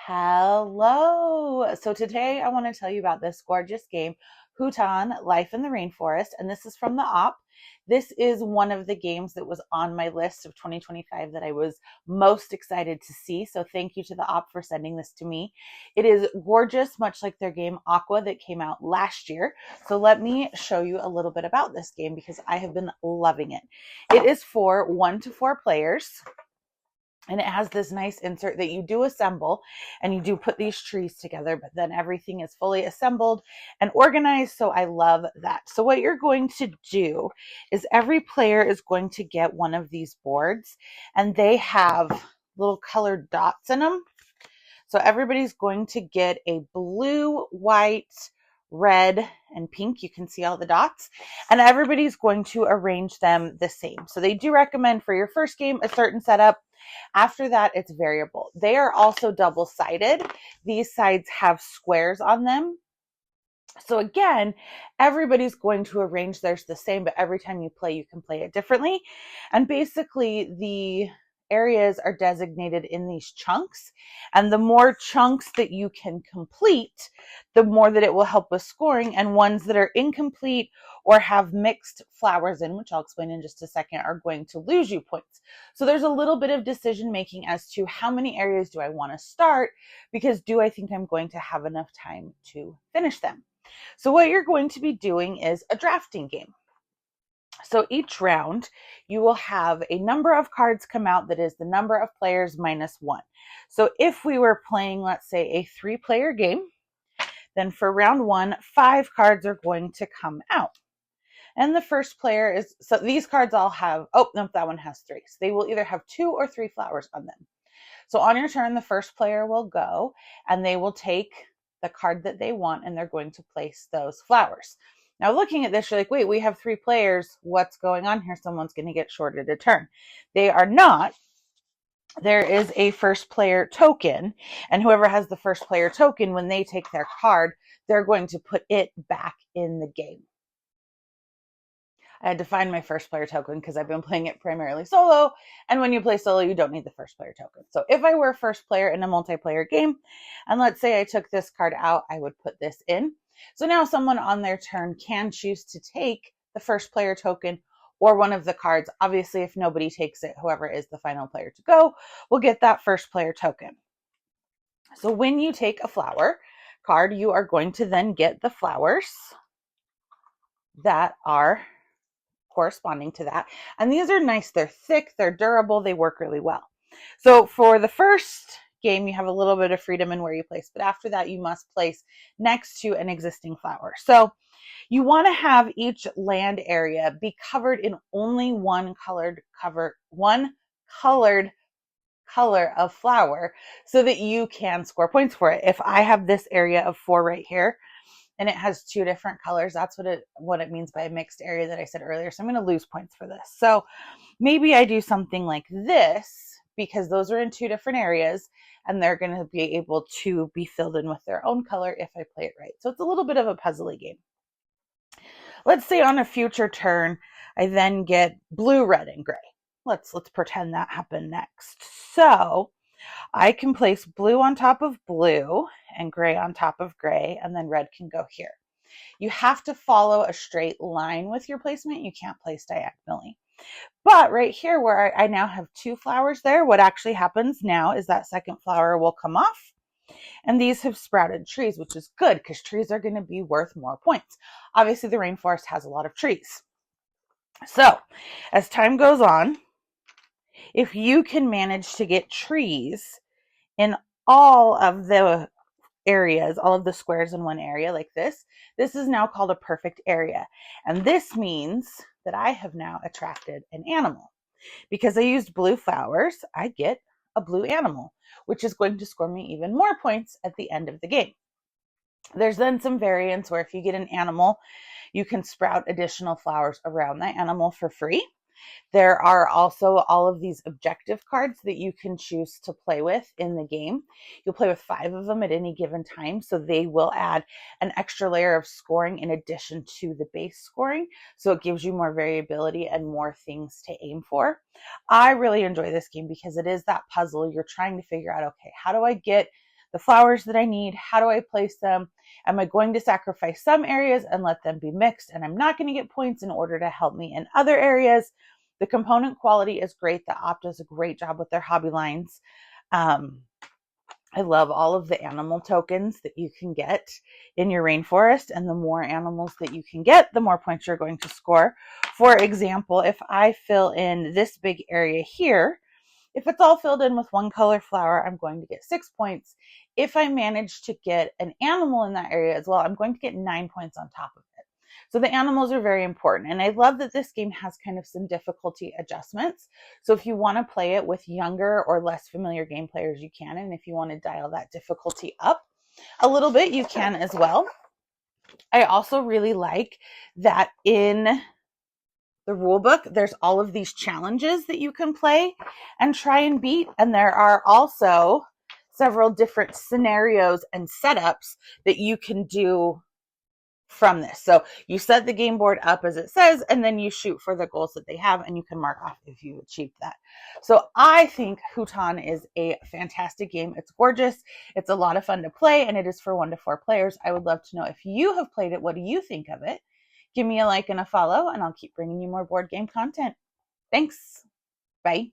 Hello. So today I want to tell you about this gorgeous game, Hutan, Life in the Rainforest, and this is from the op. This is one of the games that was on my list of 2025 that I was most excited to see. So thank you to the op for sending this to me. It is gorgeous, much like their game Aqua that came out last year. So let me show you a little bit about this game because I have been loving it. It is for 1 to 4 players. And it has this nice insert that you do assemble and you do put these trees together, but then everything is fully assembled and organized. So I love that. So what you're going to do is every player is going to get one of these boards and they have little colored dots in them. So everybody's going to get a blue, white, red, and pink. You can see all the dots, and everybody's going to arrange them the same. So they do recommend for your first game a certain setup. After that, it's variable. They are also double-sided. These sides have squares on them. So again, everybody's going to arrange theirs the same, but every time you play, you can play it differently. And basically, the areas are designated in these chunks. And the more chunks that you can complete, the more that it will help with scoring. And ones that are incomplete or have mixed flowers in, which I'll explain in just a second, are going to lose you points. So there's a little bit of decision making as to how many areas do I want to start, because do I think I'm going to have enough time to finish them? So what you're going to be doing is a drafting game. So each round, you will have a number of cards come out that is the number of players minus 1. So if we were playing, let's say, a 3-player game, then for round 1, 5 cards are going to come out. And the first player is, so these cards all have, oh, no, that one has 3. So they will either have 2 or 3 flowers on them. So on your turn, the first player will go and they will take the card that they want and they're going to place those flowers. Now looking at this, you're like, wait, we have 3 players. What's going on here? Someone's going to get shorted a turn. They are not. There is a first player token, and whoever has the first player token, when they take their card, they're going to put it back in the game. I had to find my first player token because I've been playing it primarily solo. And when you play solo, you don't need the first player token. So if I were first player in a multiplayer game, and let's say I took this card out, I would put this in. So now someone on their turn can choose to take the first player token or one of the cards. Obviously, if nobody takes it, whoever is the final player to go will get that first player token. So when you take a flower card, you are going to then get the flowers that are corresponding to that. And these are nice. They're thick, they're durable, they work really well. So for the first game, you have a little bit of freedom in where you place, but after that, you must place next to an existing flower. So you want to have each land area be covered in only one colored color of flower so that you can score points for it. If I have this area of 4 right here, and it has 2 different colors, that's what it means by a mixed area that I said earlier. So I'm going to lose points for this. So maybe I do something like this because those are in 2 different areas and they're going to be able to be filled in with their own color if I play it right. So it's a little bit of a puzzly game. Let's say on a future turn, I then get blue, red, and gray. Let's pretend that happened next. So I can place blue on top of blue and gray on top of gray, and then red can go here. You have to follow a straight line with your placement. You can't place diagonally. But right here where I now have 2 flowers there, what actually happens now is that second flower will come off. And these have sprouted trees, which is good because trees are going to be worth more points. Obviously, the rainforest has a lot of trees. So as time goes on, if you can manage to get trees in all of the areas, all of the squares in one area like this is now called a perfect area. And this means that I have now attracted an animal. Because I used blue flowers, I get a blue animal, which is going to score me even more points at the end of the game. There's then some variants where if you get an animal, you can sprout additional flowers around that animal for free. There are also all of these objective cards that you can choose to play with in the game. You'll play with 5 of them at any given time, so they will add an extra layer of scoring in addition to the base scoring, so it gives you more variability and more things to aim for. I really enjoy this game because it is that puzzle. You're trying to figure out, okay, how do I get the flowers that I need? How do I place them? Am I going to sacrifice some areas and let them be mixed, and I'm not going to get points in order to help me in other areas? The component quality is great. The Opt does a great job with their hobby lines. I love all of the animal tokens that you can get in your rainforest, and the more animals that you can get, the more points you're going to score. For example, if I fill in this big area here, if it's all filled in with one color flower, I'm going to get 6 points. If I manage to get an animal in that area as well, I'm going to get 9 points on top of it. So the animals are very important. And I love that this game has kind of some difficulty adjustments. So if you want to play it with younger or less familiar game players, you can. And if you want to dial that difficulty up a little bit, you can as well. I also really like that in the rule book, there's all of these challenges that you can play and try and beat. And there are also several different scenarios and setups that you can do from this. So you set the game board up as it says, and then you shoot for the goals that they have, and you can mark off if you achieved that. So I think Hutan is a fantastic game. It's gorgeous. It's a lot of fun to play, and it is for 1 to 4 players. I would love to know if you have played it. What do you think of it? Give me a like and a follow, and I'll keep bringing you more board game content. Thanks. Bye.